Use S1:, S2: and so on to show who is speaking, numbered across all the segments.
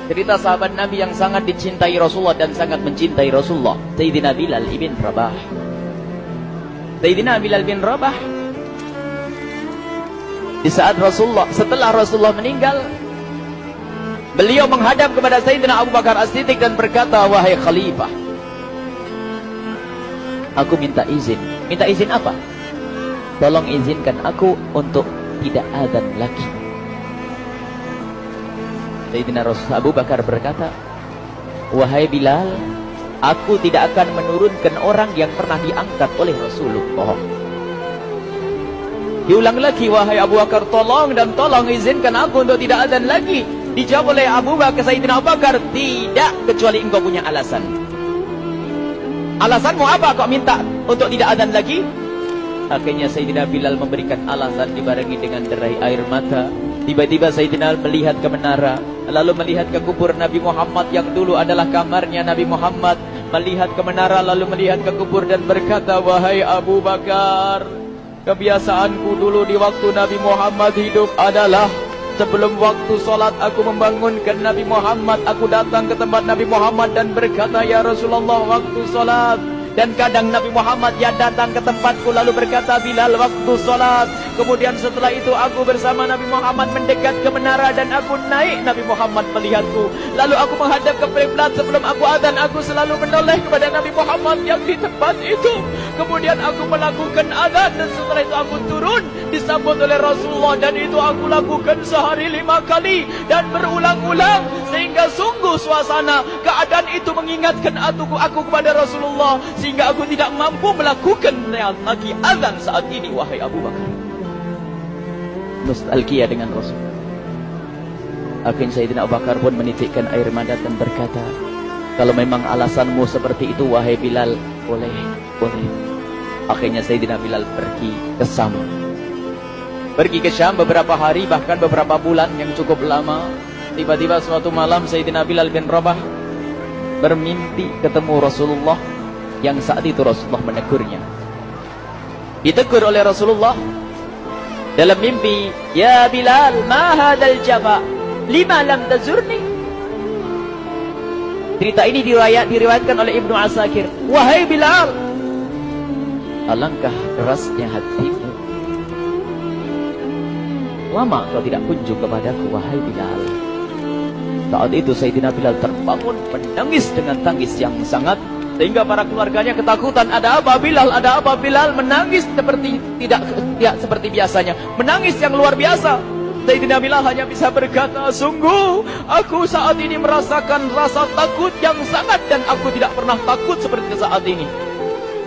S1: Cerita sahabat Nabi yang sangat dicintai Rasulullah dan sangat mencintai Rasulullah, Sayyidina Bilal ibn Rabah. Sayyidina Bilal bin Rabah, di saat setelah Rasulullah meninggal, beliau menghadap kepada Sayyidina Abu Bakar As-Siddiq dan berkata, wahai khalifah, aku minta izin. Minta izin apa? Tolong izinkan aku untuk tidak azan lagi. Sayyidina Abu Bakar berkata, wahai Bilal, aku tidak akan menurunkan orang yang pernah diangkat oleh Rasulullah. Diulang lagi, wahai Abu Bakar, tolong dan tolong izinkan aku untuk tidak azan lagi. Dijawab oleh Abu Bakar, Sayyidina Abu Bakar, tidak, kecuali engkau punya alasan. Alasanmu apa kau minta untuk tidak azan lagi? Akhirnya Sayyidina Bilal memberikan alasan dibarengi dengan derai air mata. Tiba-tiba Sayyidina melihat ke menara, lalu melihat ke kubur Nabi Muhammad yang dulu adalah kamarnya Nabi Muhammad. Melihat ke menara, lalu melihat ke kubur dan berkata, wahai Abu Bakar, kebiasaanku dulu di waktu Nabi Muhammad hidup adalah sebelum waktu sholat aku membangunkan Nabi Muhammad. Aku datang ke tempat Nabi Muhammad dan berkata, ya Rasulullah, waktu sholat. Dan kadang Nabi Muhammad ya datang ke tempatku lalu berkata, Bilal, waktu sholat. Kemudian setelah itu aku bersama Nabi Muhammad mendekat ke menara dan aku naik. Nabi Muhammad melihatku. Lalu aku menghadap ke kiblat. Sebelum aku azan, aku selalu menoleh kepada Nabi Muhammad yang di tempat itu. Kemudian aku melakukan azan dan setelah itu aku turun disambut oleh Rasulullah. Dan itu aku lakukan sehari 5 kali dan berulang-ulang. Sehingga sungguh suasana keadaan itu mengingatkan aku kepada Rasulullah. Sehingga aku tidak mampu melakukan lagi azan saat ini, wahai Abu Bakar. Nostalgia dengan Rasul. Akhirnya Sayyidina Abu Bakar pun menitikkan air mata dan berkata, kalau memang alasanmu seperti itu, wahai Bilal, boleh. Akhirnya Sayyidina Bilal pergi ke Syam. Pergi ke Syam beberapa hari, bahkan beberapa bulan yang cukup lama. Tiba-tiba suatu malam Sayyidina Bilal bin Rabah bermimpi ketemu Rasulullah, yang saat itu Rasulullah menegurnya. Ditegur oleh Rasulullah dalam mimpi, ya Bilal, ma hadzal jafa, lima lam tazurni. Cerita ini diriwayatkan oleh Ibnu Asakir. Wahai Bilal, alangkah kerasnya hatimu, lama kau tidak kunjung kepadaku, wahai Bilal. Saat itu Sayyidina Bilal terbangun menangis dengan tangis yang sangat, sehingga para keluarganya ketakutan. Ada apa Bilal? Ada apa Bilal? Menangis seperti tidak seperti biasanya, menangis yang luar biasa. Sayyidina Bilal hanya bisa berkata, sungguh aku saat ini merasakan rasa takut yang sangat, dan aku tidak pernah takut seperti saat ini.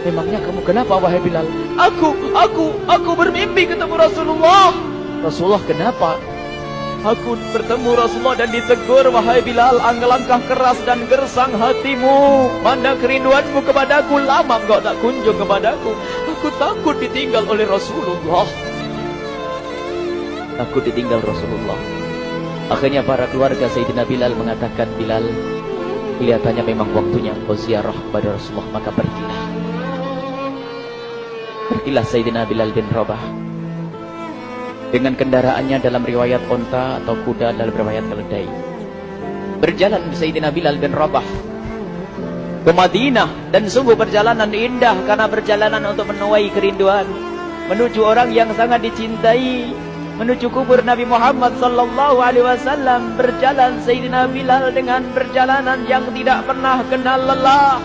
S1: Memangnya kamu kenapa, wahai Bilal? Aku bermimpi ketemu Rasulullah. Rasulullah, kenapa? Aku bertemu Rasulullah dan ditegur, wahai Bilal, alangkah keras dan gersang hatimu. Mana kerinduanmu kepadaku, lama engkau tak kunjung kepadaku. Aku takut ditinggal oleh Rasulullah. Takut ditinggal Rasulullah. Akhirnya para keluarga Sayyidina Bilal mengatakan, Bilal, kelihatannya memang waktunya engkau ziarah kepada Rasulullah, maka pergilah. Pergilah Sayyidina Bilal bin Rabah dengan kendaraannya, dalam riwayat onta atau kuda, dalam riwayat keledai. Berjalan Sayyidina Bilal bin Rabah ke Madinah, dan sungguh perjalanan indah karena perjalanan untuk menuai kerinduan, menuju orang yang sangat dicintai, menuju kubur Nabi Muhammad sallallahu alaihi wasallam. Berjalan Sayyidina Bilal dengan perjalanan yang tidak pernah kenal lelah,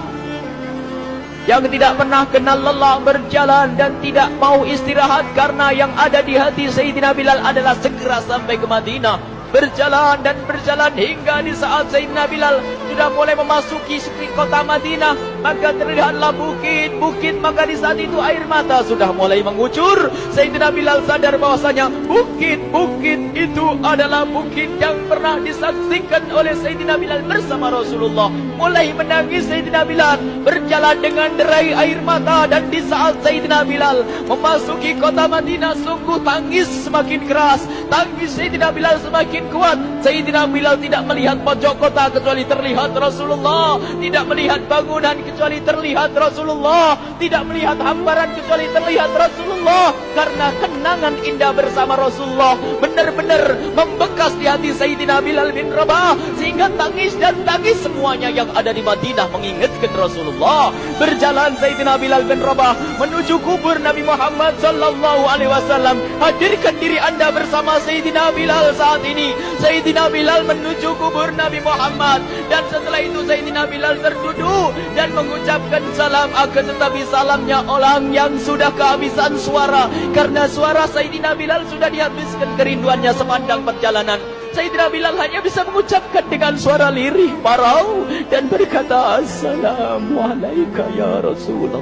S1: yang tidak pernah kenal lelah, berjalan dan tidak mau istirahat, karena yang ada di hati Sayyidina Bilal adalah segera sampai ke Madinah. Berjalan dan berjalan hingga di saat Sayyidina Bilal sudah mulai memasuki kota Madinah, maka terlihatlah bukit-bukit. Maka di saat itu air mata sudah mulai mengucur. Sayyidina Bilal sadar bahwasanya bukit-bukit itu adalah bukit yang pernah disaksikan oleh Sayyidina Bilal bersama Rasulullah. Mulai menangis Sayyidina Bilal, berjalan dengan derai air mata. Dan di saat Sayyidina Bilal memasuki kota Madinah, sungguh tangis semakin keras, tangis Sayyidina Bilal semakin kuat. Sayyidina Bilal tidak melihat pojok kota kecuali terlihat Rasulullah, tidak melihat bangunan kecuali terlihat Rasulullah, tidak melihat hamparan kecuali terlihat Rasulullah. Karena kenangan indah bersama Rasulullah benar-benar membekas di hati Sayyidina Sayyidina Bilal bin Rabah, sehingga tangis dan tangis semuanya yang ada di Madinah mengingatkan Rasulullah. Berjalan Sayyidina Bilal bin Rabah menuju kubur Nabi Muhammad sallallahu alaihi wasallam. Hadirkan diri Anda bersama Sayyidina Bilal saat ini. Sayyidina Bilal menuju kubur Nabi Muhammad, dan setelah itu Sayyidina Bilal terduduk dan mengucapkan salam, akan tetapi salamnya orang yang sudah kehabisan suara, karena suara Sayyidina Bilal sudah dihabiskan kerinduannya sepanjang perjalanan. Sayyidina Bilal hanya bisa mengucapkan dengan suara lirih parau dan berkata, Assalamualaikum ya Rasulullah,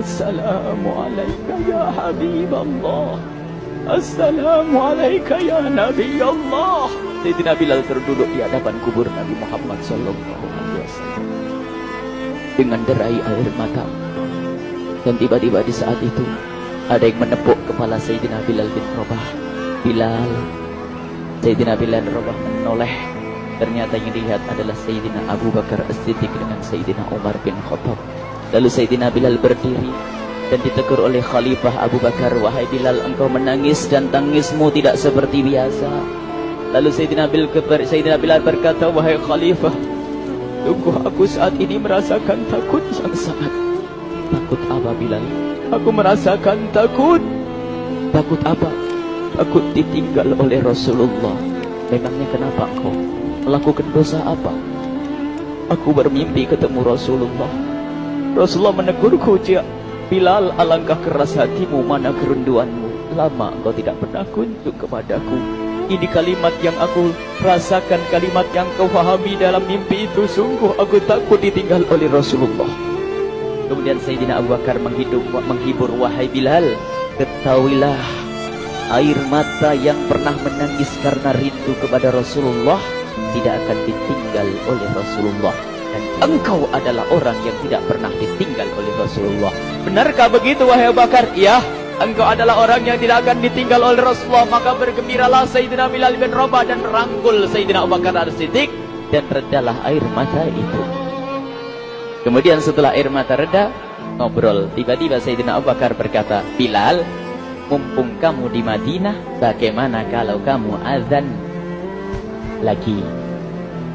S1: Assalamualaikum ya Habiballah, Assalamualaikum ya Nabi Allah. Sayyidina Bilal terduduk di hadapan kubur Nabi Muhammad sallallahu alaihi wasallam dengan derai air mata. Dan tiba-tiba di saat itu ada yang menepuk kepala Sayyidina Bilal bin Rabah. Bilal. Sayyidina Bilal bin Rabah menoleh. Ternyata yang dilihat adalah Sayyidina Abu Bakar As-Siddiq dengan Sayyidina Umar bin Khattab. Lalu Sayyidina Bilal berdiri dan ditegur oleh Khalifah Abu Bakar, wahai Bilal, engkau menangis dan tangismu tidak seperti biasa. Lalu Sayyidina Bilal berkata, wahai Khalifah, sungguh aku saat ini merasakan takut yang sangat. Takut apa Bilal? Aku merasakan takut. Takut apa? Takut ditinggal oleh Rasulullah. Memangnya kenapa engkau melakukan dosa apa? Aku bermimpi ketemu Rasulullah. Rasulullah menegurku, Bilal, alangkah keras hatimu, mana kerinduanmu. Lama engkau tidak pernah kunjung kepadaku. Ini kalimat yang aku rasakan, kalimat yang kau pahami dalam mimpi itu. Sungguh aku takut ditinggal oleh Rasulullah. Kemudian Sayyidina Abu Bakar menghibur, wahai Bilal, ketahuilah, air mata yang pernah menangis karena rindu kepada Rasulullah tidak akan ditinggal oleh Rasulullah. Dan engkau adalah orang yang tidak pernah ditinggal oleh Rasulullah. Benarkah begitu wahai Abu Bakar? Ya, engkau adalah orang yang tidak akan ditinggal oleh Rasulullah. Maka bergembiralah Sayyidina Bilal bin Rabah dan merangkul Sayyidina Abu Bakar As-Siddiq, dan redalah air mata itu. Kemudian setelah air mata reda, ngobrol. Tiba-tiba Sayyidina Abu Bakar berkata, Bilal, mumpung kamu di Madinah, bagaimana kalau kamu azan lagi?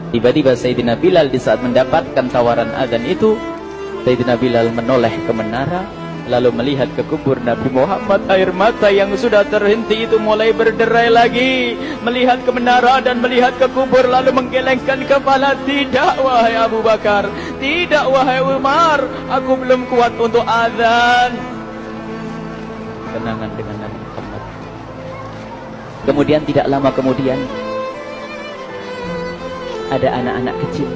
S1: Tiba-tiba Sayyidina Bilal di saat mendapatkan tawaran azan itu, Sayyidina Bilal menoleh ke menara, lalu melihat ke kubur Nabi Muhammad. Air mata yang sudah terhenti itu mulai berderai lagi. Melihat ke menara dan melihat ke kubur, lalu menggelengkan kepala. Tidak wahai Abu Bakar, tidak wahai Umar, aku belum kuat untuk azan. Kenangan dengan Nabi Muhammad. Kemudian tidak lama kemudian ada anak-anak kecil.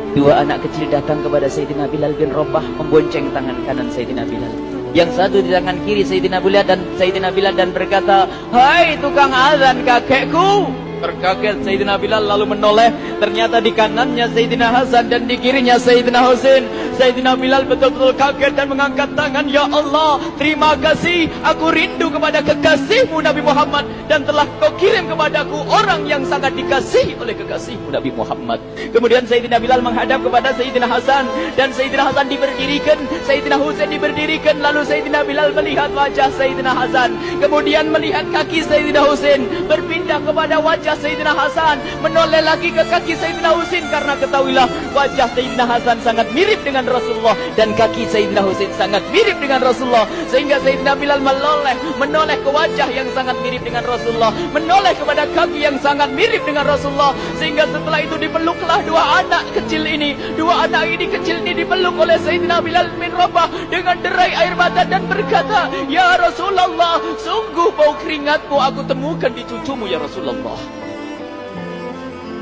S1: Dua anak kecil datang kepada Sayyidina Bilal bin Rabah, membonceng tangan kanan Sayyidina Bilal. Yang satu di tangan kiri Sayyidina Bilal dan berkata, hai tukang azan kakekku. Terkaget Sayyidina Bilal lalu menoleh. Ternyata di kanannya Sayyidina Hasan dan di kirinya Sayyidina Husain. Sayyidina Bilal betul-betul kaget dan mengangkat tangan. Ya Allah, terima kasih. Aku rindu kepada kekasihmu Nabi Muhammad, dan telah kau kirim kepadaku orang yang sangat dikasihi oleh kekasihmu Nabi Muhammad. Kemudian Sayyidina Bilal menghadap kepada Sayyidina Hasan, dan Sayyidina Hasan diberdirikan, Sayyidina Husain diberdirikan. Lalu Sayyidina Bilal melihat wajah Sayyidina Hasan, kemudian melihat kaki Sayyidina Husain, berpindah kepada wajah Sayyidina Hasan, menoleh lagi ke kaki Sayyidina Husain, karena ketahuilah wajah Sayyidina Hasan sangat mirip dengan Rasulullah dan kaki Sayyidina Husain sangat mirip dengan Rasulullah, sehingga Sayyidina Bilal menoleh ke wajah yang sangat mirip dengan Rasulullah, menoleh kepada kaki yang sangat mirip dengan Rasulullah, sehingga setelah itu dipeluklah dua anak kecil ini. Dua anak ini kecil ini dipeluk oleh Sayyidina Bilal bin Rabah dengan derai air mata dan berkata, ya Rasulullah, sungguh bau keringatmu aku temukan di cucumu ya Rasulullah.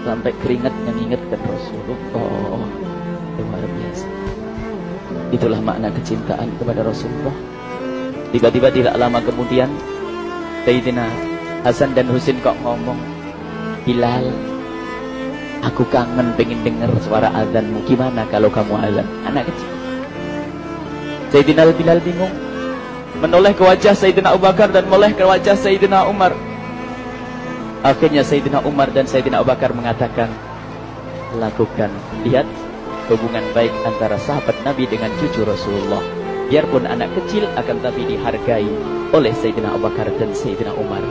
S1: Sampai keringat mengingatkan Rasulullah. Luar biasa. Itulah makna kecintaan kepada Rasulullah. Tiba-tiba tidak lama kemudian Sayyidina Hasan dan Husain kok ngomong, Bilal, aku kangen pengen dengar suara azanmu. Gimana kalau kamu azan? Anak kecil. Sayyidina Bilal bingung, menoleh ke wajah Sayyidina Abu Bakar dan menoleh ke wajah Sayyidina Umar. Akhirnya Sayyidina Umar dan Sayyidina Abu Bakar mengatakan, lakukan. Lihat hubungan baik antara sahabat Nabi dengan cucu Rasulullah. Biarpun anak kecil, akan tapi dihargai oleh Sayyidina Abu Bakar dan Sayyidina Umar.